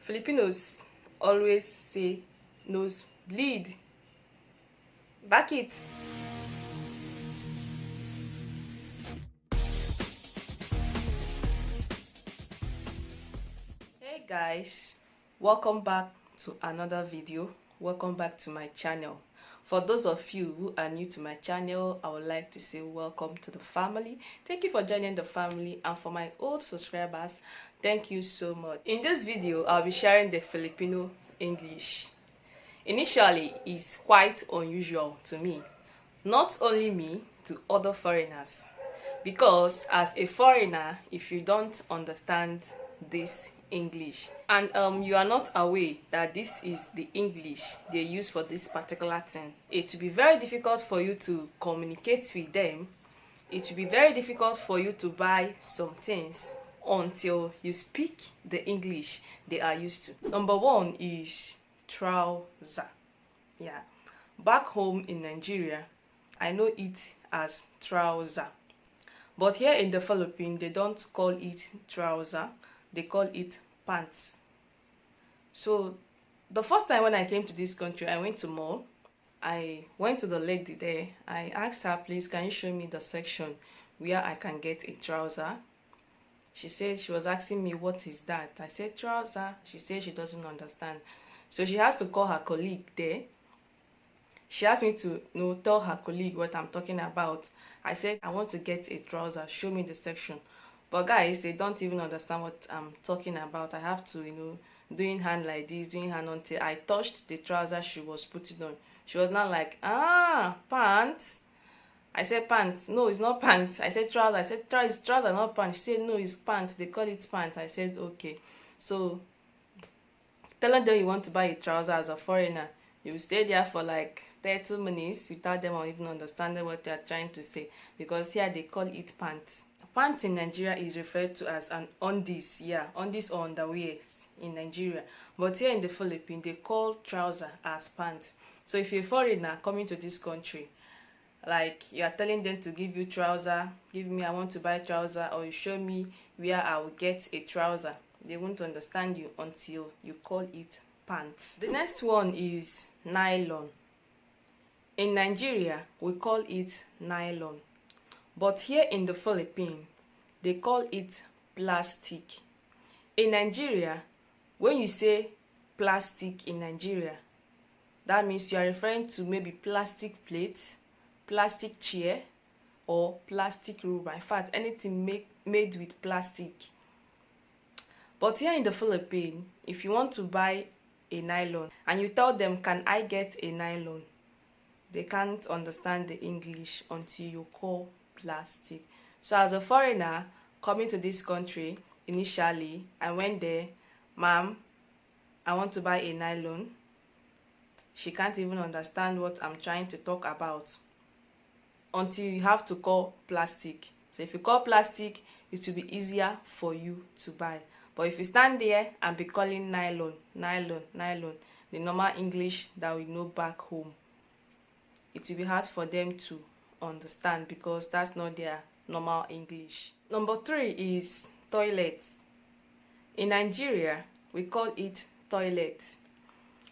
Filipinos always say nosebleed. Back it. Hey guys, welcome back to another video. Welcome back to my channel. For those of you who are new to my channel, I would like to say welcome to the family. Thank you for joining the family, and for my old subscribers, thank you so much. In this video, I'll be sharing the Filipino English. Initially, it's quite unusual to me. Not only me, to other foreigners. Because as a foreigner, if you don't understand this English and you are not aware that this is the English they use for this particular thing, it will be very difficult for you to communicate with them. It will be very difficult for you to buy some things until you speak the English they are used to. Number one is trouser. Yeah, back home in Nigeria, I know it as trouser. But here in the Philippines, they don't call it trouser, they call it pants. So the first time when I came to this country, I went to mall. I went to the lady there. I asked her, please, can you show me the section where I can get a trouser? She said she was asking me, what is that? I said, trouser. She said she doesn't understand. So she has to call her colleague there. She asked me to tell her colleague what I'm talking about. I said, I want to get a trouser, show me the section. But guys, they don't even understand what I'm talking about. I have to, doing hand like this, doing hand until I touched the trouser she was putting on. She was not like, pants. I said, pants. No, it's not pants. I said, trouser. I said, it's trouser, not pants. She said, no, it's pants. They call it pants. I said, okay. So, telling them you want to buy a trouser as a foreigner, you will stay there for like 30 minutes without them even understanding what they are trying to say, because here they call it pants. Pants in Nigeria is referred to as an undies, undies or underwear in Nigeria. But here in the Philippines, they call trouser as pants. So if you're a foreigner coming to this country, like you are telling them to give you trouser, I want to buy trouser, or you show me where I will get a trouser, they won't understand you until you call it pants. The next one is nylon. In Nigeria, we call it nylon. But here in the Philippines, they call it plastic. In Nigeria, when you say plastic in Nigeria, that means you are referring to maybe plastic plates, plastic chair, or plastic rubber. In fact, anything made with plastic. But here in the Philippines, if you want to buy a nylon and you tell them, can I get a nylon? They can't understand the English until you call plastic. So as a foreigner coming to this country, initially I went there, ma'am, I want to buy a nylon. She can't even understand what I'm trying to talk about until you have to call plastic. So if you call plastic, it will be easier for you to buy. But if you stand there and be calling nylon, the normal English that we know back home, it will be hard for them to understand because that's not their normal English. Number 3 is toilet. In Nigeria, we call it toilet.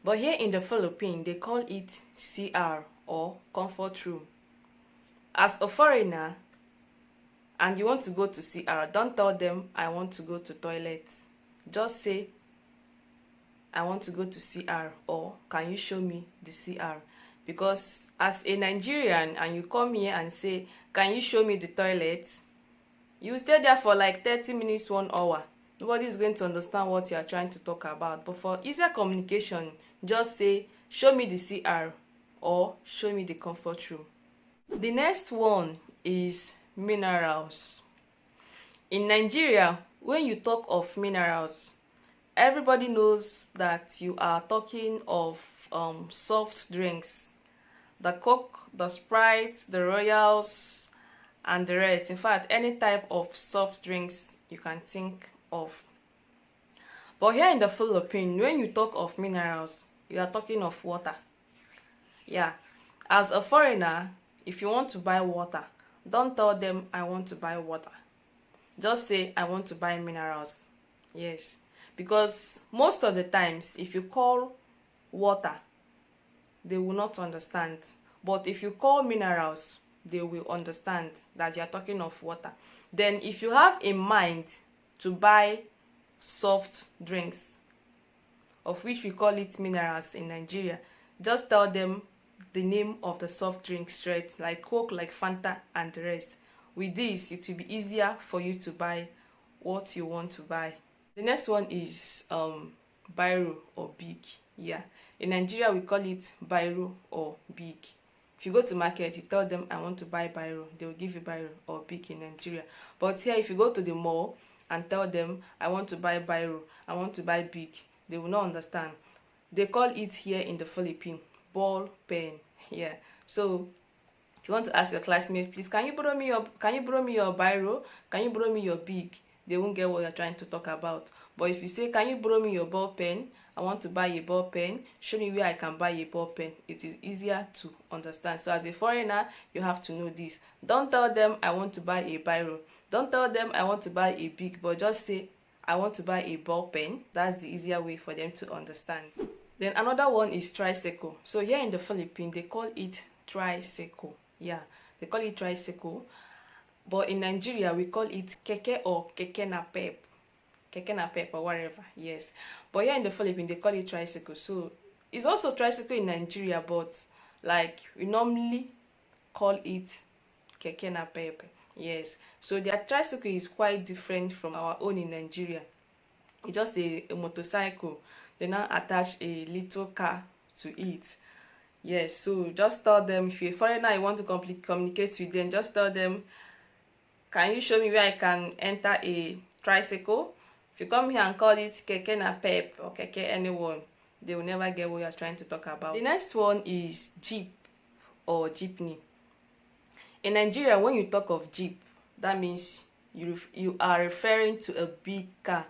But here in the Philippines, they call it CR or comfort room. As a foreigner, and you want to go to CR, don't tell them I want to go to toilet. Just say I want to go to CR, or can you show me the CR? Because as a Nigerian and you come here and say, can you show me the toilet? You stay there for like 30 minutes, 1 hour. Nobody is going to understand what you are trying to talk about. But for easier communication, just say, show me the CR or show me the comfort room. The next one is minerals. In Nigeria, when you talk of minerals, everybody knows that you are talking of soft drinks. The Coke, the Sprite, the Royals, and the rest. In fact, any type of soft drinks you can think of. But here in the Philippines, when you talk of minerals, you are talking of water. Yeah. As a foreigner, if you want to buy water, don't tell them I want to buy water. Just say I want to buy minerals. Yes. because most of the times if you call water, they will not understand, but if you call minerals, they will understand that you are talking of water. Then if you have in mind to buy soft drinks, of which we call it minerals in Nigeria, just tell them the name of the soft drink straight, like Coke, like Fanta, and the rest. With this, it will be easier for you to buy what you want to buy. The next one is biro or big. Yeah, in Nigeria we call it biro or big. If you go to market, you tell them I want to buy biro, they will give you biro or big in Nigeria. But here, if you go to the mall and tell them I want to buy biro, I want to buy big, they will not understand. They call it here in the Philippines ball pen. Yeah, so if you want to ask your classmate, please, can you borrow me your biro, can you borrow me your big, they won't get what you're trying to talk about. But if you say, can you borrow me your ball pen, I want to buy a ball pen, show me where I can buy a ball pen, it is easier to understand. So as a foreigner, you have to know this. Don't tell them I want to buy a biro, don't tell them I want to buy a big, but just say I want to buy a ball pen. That's the easier way for them to understand. Then another one is tricycle. So here in the Philippines, they call it tricycle. Yeah, they call it tricycle. But in Nigeria, we call it keke or keke na pep. Keke na pep or whatever, yes. But here in the Philippines, they call it tricycle. So it's also tricycle in Nigeria, but like we normally call it keke na pep. Yes. So their tricycle is quite different from our own in Nigeria. It's just a motorcycle. They now attach a little car to it. Yes, so just tell them, if you're a foreigner, you want to communicate with them, just tell them, can you show me where I can enter a tricycle? If you come here and call it keke na pep or keke anyone, they will never get what you're trying to talk about. The next one is Jeep or Jeepney. In Nigeria, when you talk of Jeep, that means you are referring to a big car.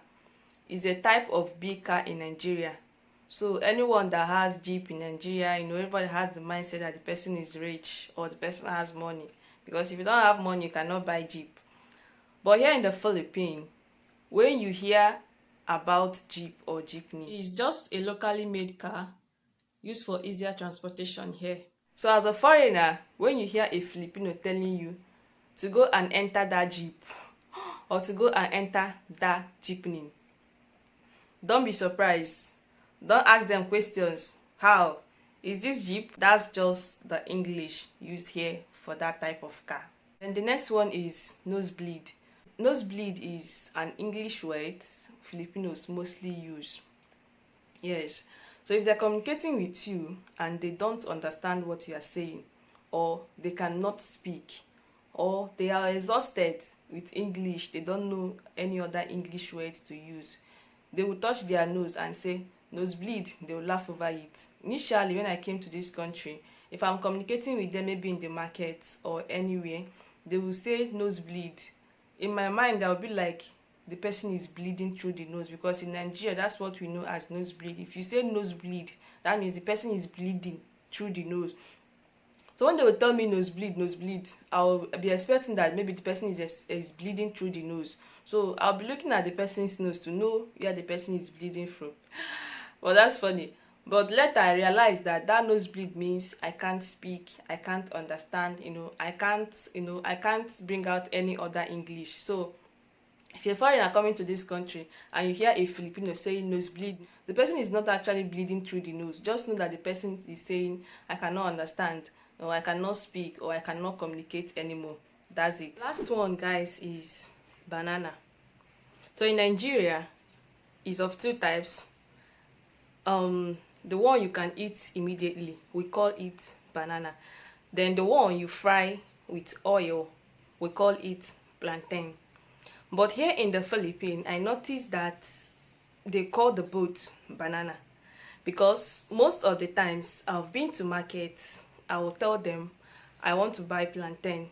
It's a type of big car in Nigeria. So anyone that has Jeep in Nigeria, everybody has the mindset that the person is rich or the person has money. Because if you don't have money, you cannot buy Jeep. But here in the Philippines, when you hear about Jeep or Jeepney, it's just a locally made car used for easier transportation here. So as a foreigner, when you hear a Filipino telling you to go and enter that Jeep or to go and enter that Jeepney, don't be surprised. Don't ask them questions. How? Is this Jeep? That's just the English used here for that type of car. And the next one is nosebleed. Nosebleed is an English word Filipinos mostly use. Yes. So if they're communicating with you and they don't understand what you are saying, or they cannot speak, or they are exhausted with English, they don't know any other English words to use, they will touch their nose and say nosebleed. They will laugh over it. Initially, when I came to this country, if I'm communicating with them, maybe in the market or anywhere, they will say nosebleed. In my mind, I'll be like, the person is bleeding through the nose, because in Nigeria, that's what we know as nosebleed. If you say nosebleed, that means the person is bleeding through the nose. So when they will tell me nosebleed, I'll be expecting that maybe the person is bleeding through the nose. So I'll be looking at the person's nose to know where the person is bleeding from. Well, that's funny. But later I realized that nosebleed means I can't speak, I can't understand, I can't bring out any other English. So if you're a foreigner coming to this country and you hear a Filipino saying nosebleed, the person is not actually bleeding through the nose. Just know that the person is saying, I cannot understand, or I cannot speak, or I cannot communicate anymore. That's it. Last one, guys, is banana. So in Nigeria, is of two types. The one you can eat immediately, we call it banana. Then the one you fry with oil, we call it plantain. But here in the Philippines, I noticed that they call the both banana, because most of the times I've been to markets, I will tell them I want to buy plantain.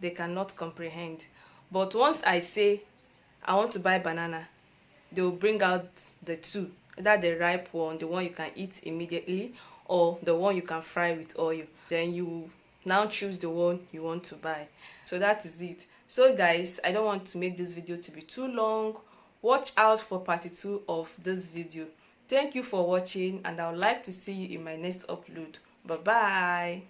They cannot comprehend. But once I say I want to buy banana, they will bring out the two, either the ripe one, the one you can eat immediately, or the one you can fry with oil. Then you now choose the one you want to buy. So that is it. So guys, I don't want to make this video to be too long, Watch out for part 2 of this video. Thank you for watching, and I would like to see you in my next upload. Bye bye.